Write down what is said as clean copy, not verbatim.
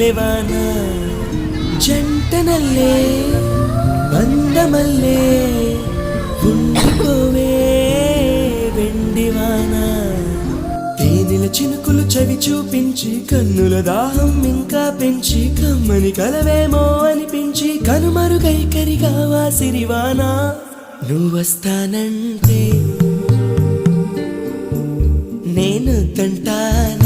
మల్లెవాన జంటనల్లే బంధమల్లే ఉండిపోవే వెండివాన తేనెల చినుకులు చవి చూపించి కన్నుల దాహం ఇంకా పెంచి కమ్మని కలవేమో అనిపించి కనుమరుగైకరిగావా సిరివాన నువ్వొస్తానంటే నేను తంటాను